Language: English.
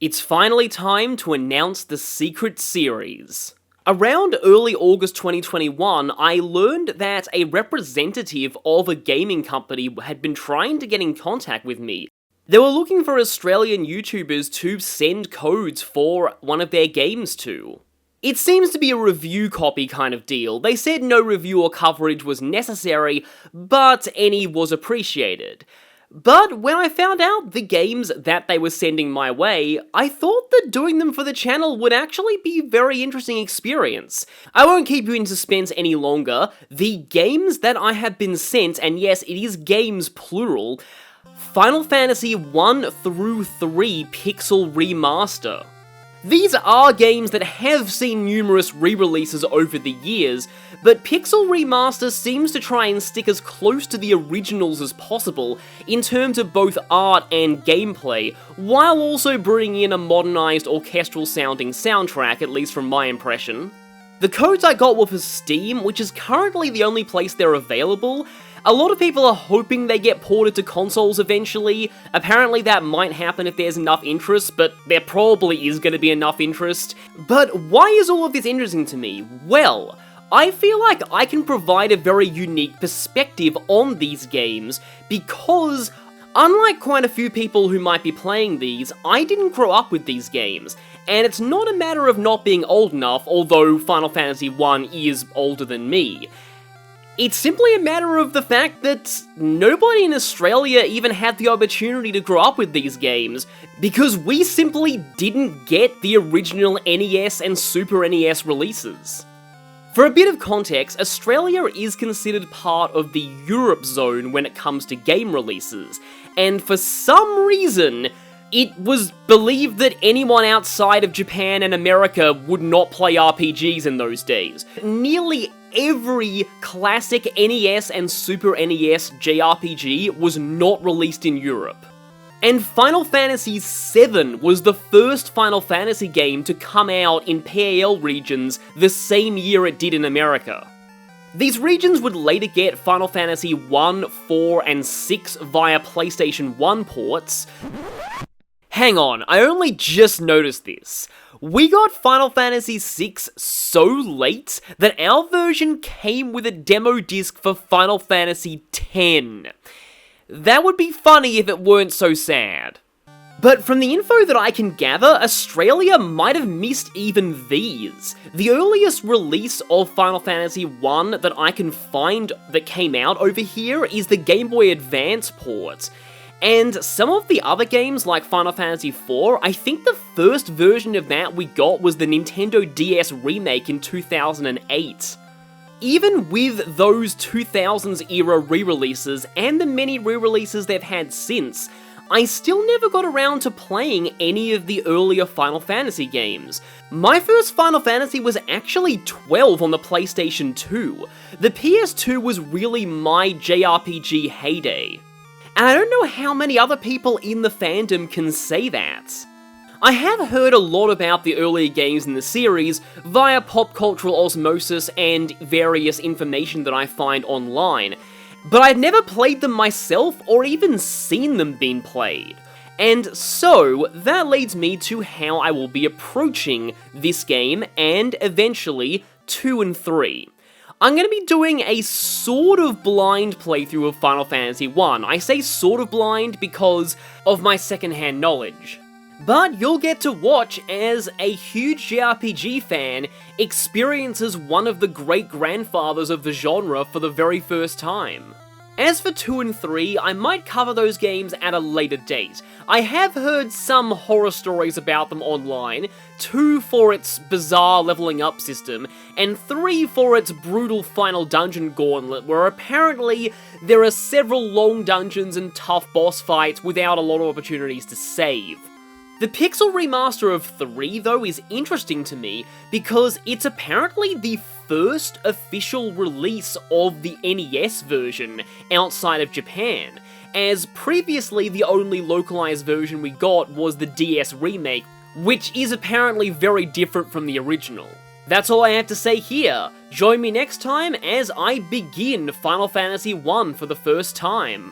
It's finally time to announce the Secret Series. Around early August 2021, I learned that a representative of a gaming company had been trying to get in contact with me. They were looking for Australian YouTubers to send codes for one of their games to. It seems to be a review copy kind of deal. They said no review or coverage was necessary, but any was appreciated. But when I found out the games that they were sending my way, I thought that doing them for the channel would actually be a very interesting experience. I won't keep you in suspense any longer. The games that I have been sent, and yes, it is games plural, Final Fantasy 1 through 3 Pixel Remaster. These are games that have seen numerous re-releases over the years, but Pixel Remaster seems to try and stick as close to the originals as possible in terms of both art and gameplay, while also bringing in a modernized orchestral sounding soundtrack, at least from my impression. The codes I got were for Steam, which is currently the only place they're available. A lot of people are hoping they get ported to consoles eventually. Apparently that might happen if there's enough interest, but there probably is going to be enough interest. But why is all of this interesting to me? Well, I feel like I can provide a very unique perspective on these games because, unlike quite a few people who might be playing these, I didn't grow up with these games. And it's not a matter of not being old enough, although Final Fantasy 1 is older than me. It's simply a matter of the fact that nobody in Australia even had the opportunity to grow up with these games, because we simply didn't get the original NES and Super NES releases. For a bit of context, Australia is considered part of the Europe zone when it comes to game releases, and for some reason, it was believed that anyone outside of Japan and America would not play RPGs in those days. Nearly every classic NES and Super NES JRPG was not released in Europe. And Final Fantasy VII was the first Final Fantasy game to come out in PAL regions the same year it did in America. These regions would later get Final Fantasy 1, 4, and 6 via PlayStation 1 ports. Hang on, I only just noticed this. We got Final Fantasy VI so late that our version came with a demo disc for Final Fantasy X. That would be funny if it weren't so sad. But from the info that I can gather, Australia might have missed even these. The earliest release of Final Fantasy I that I can find that came out over here is the Game Boy Advance port. And some of the other games, like Final Fantasy IV, I think the first version of that we got was the Nintendo DS remake in 2008. Even with those 2000s era re-releases, and the many re-releases they've had since, I still never got around to playing any of the earlier Final Fantasy games. My first Final Fantasy was actually 12 on the PlayStation 2. The PS2 was really my JRPG heyday. And I don't know how many other people in the fandom can say that. I have heard a lot about the earlier games in the series via pop cultural osmosis and various information that I find online, but I've never played them myself or even seen them being played. And so, that leads me to how I will be approaching this game and, eventually, 2 and 3. I'm going to be doing a sort of blind playthrough of Final Fantasy I. I say sort of blind because of my secondhand knowledge. But you'll get to watch as a huge JRPG fan experiences one of the great-grandfathers of the genre for the very first time. As for 2 and 3, I might cover those games at a later date. I have heard some horror stories about them online, 2 for its bizarre leveling up system, and 3 for its brutal final dungeon gauntlet, where apparently there are several long dungeons and tough boss fights without a lot of opportunities to save. The Pixel Remaster of 3, though, is interesting to me because it's apparently the first official release of the NES version outside of Japan, as previously the only localized version we got was the DS remake, which is apparently very different from the original. That's all I have to say here. Join me next time as I begin Final Fantasy I for the first time.